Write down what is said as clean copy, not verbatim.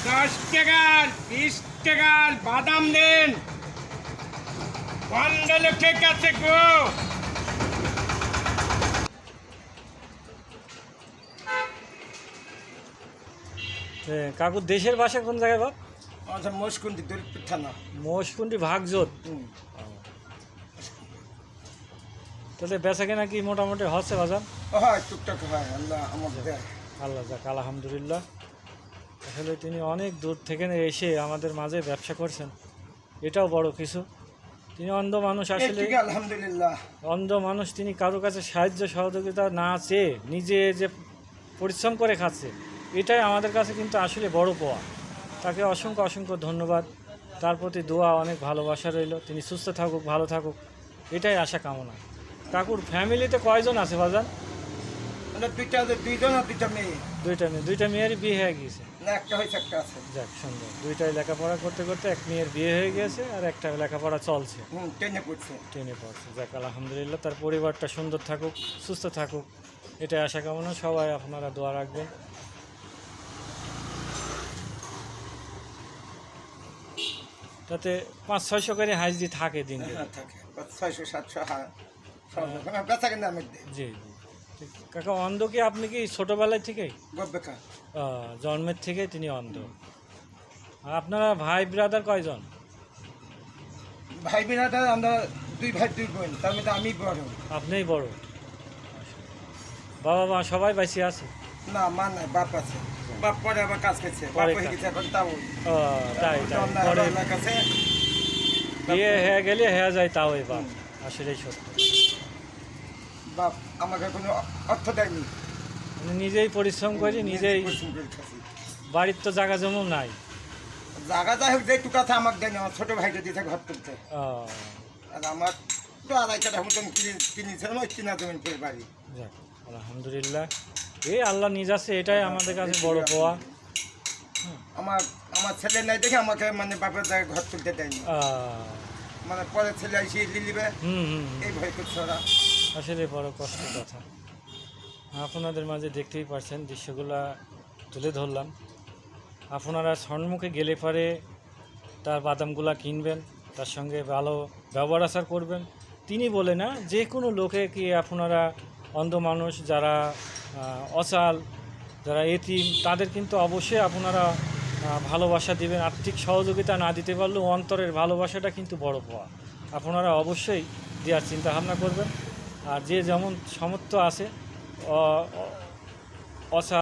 10 টাকার 20 টাকার বাদাম দেন, বন্ধ লোকের কাছে গো। কাকু দেশের বাসা কোন জায়গায় বাপ? আচ্ছা, মস্কুন্দি দরিদ্র থানা। মহেশকুন্ডি ভাগজোত। তাহলে বেচা কেনা কি মোটামুটি হচ্ছে বাজার? হয় টুকটাক হয়, আল্লাহ আমার দেয়। আল্লাহ যাক, আলহামদুলিল্লাহ। আসলে তিনি অনেক দূর থেকে এসে আমাদের মাঝে ব্যবসা করছেন, এটাও বড় কিছু। তিনি অন্ধ মানুষ, আসলে ঠিক, আলহামদুলিল্লাহ। অন্ধ মানুষ, তিনি কারো কাছে সাহায্য সহযোগিতা না চেয়ে নিজে যে পরিশ্রম করে খাচ্ছে, এটাই আমাদের কাছে কিন্তু আসলে বড় পাওয়া। তাকে অসংখ্য অসংখ্য ধন্যবাদ। তার প্রতি দোয়া, অনেক ভালোবাসা রইল। তিনি সুস্থ থাকুক, ভালো থাকুক, এটাই আশা কামনা। কাকুর ফ্যামিলিতে কয়জন আছে বাজান? মানে দুইজন আর দুইটা মেয়ে। দুইটা মেয়েরই বিয়ে হয়ে গিয়েছে। না, একটা হয়েছে, একটা আছে। যাক, সুন্দর। দুইটাই লেখাপড়া করতে করতে এক মেয়ের বিয়ে হয়ে গিয়েছে, আর একটা লেখাপড়া চলছে, টেনে পড়ছে। টেনে পড়ছে। যাক, আলহামদুলিল্লাহ। তার পরিবারটা সুন্দর থাকুক, সুস্থ থাকুক, এটাই আশা কামনা। সবাই আপনারা দোয়া রাখবেন। তাতে 500-600 করে হাজিরি থাকে দিন। হ্যাঁ, থাকে 600-700। হ্যাঁ, বেচা কিনা আমি দিই। জি জি। ঠিক। কাকা, অন্ধ কি আপনি কি ছোটোবেলায় থেকেই? গব্বেকা। জন্মের থেকে তিনি অন্ধ। আর আপনারা ভাই ব্রাদার কয়জন? ভাই বোনেরা আমরা 2 ভাই 2 বোন, তার মধ্যে আমি বড়। আপনিই বড়? বাবা মা সবাই বেঁচে আছে? না, মা নাই, বাপ আছে। বাপ পরে আবার কাজ করছে, বাপ পরে হয়ে কাজ। গেছে এখন, তাও তাই পরে কাছে বিয়ে হয়ে গেলে হয়ে যায়, তাও এই বাপ। আসলেই সত্য। বাপ আমাকে কোনো অর্থ দেয়নি। মানে নিজেই পরিশ্রম করি, নিজেই। পরিশ্রম করে খাচ্ছি। বাড়ির তো জায়গা জমও নাই। জায়গা যাই হোক, যেটুকু আছে আমাকে দেয়নি, আমার ছোটো ভাইটা দিতে ঘর তুলতে। আর আমার তো 2.5 কাঠা মতন কিনেছিলাম, ওই কিনা জমিন ফের বাড়ি। যাক, আলহামদুলিল্লাহ। এই আল্লাহ নিজ আছে, এটাই আমাদের কাছে বড় পাওয়া। আমার আমার ছেলে নাই দেখে আমাকে মানে বাপের জায়গায় ঘর তুলতে দেয়নি। মানে পরে ছেলে এসে লিলিবে, এই ভয় করছে ওরা। আসলে বড় কষ্টের কথা। আপনাদের মাঝে দেখতেই পাচ্ছেন, দৃশ্যগুলা তুলে ধরলাম। আপনারা সম্মুখে গেলে পরে তার বাদামগুলা কিনবেন, তার সঙ্গে ভালো ব্যবহার আচার করবেন। তিনি বলে না, যে কোনো লোকে কি আপনারা অন্ধ মানুষ যারা অচাল, যারা এতিম, তাদের কিন্তু অবশ্যই আপনারা ভালোবাসা দিবেন। আর্থিক সহযোগিতা না দিতে পারলেও অন্তরের ভালোবাসাটা কিন্তু বড় পাওয়া। আপনারা অবশ্যই দেওয়ার চিন্তা ভাবনা করবেন। আর যে যেমন সামর্থ্য আছে, অচাল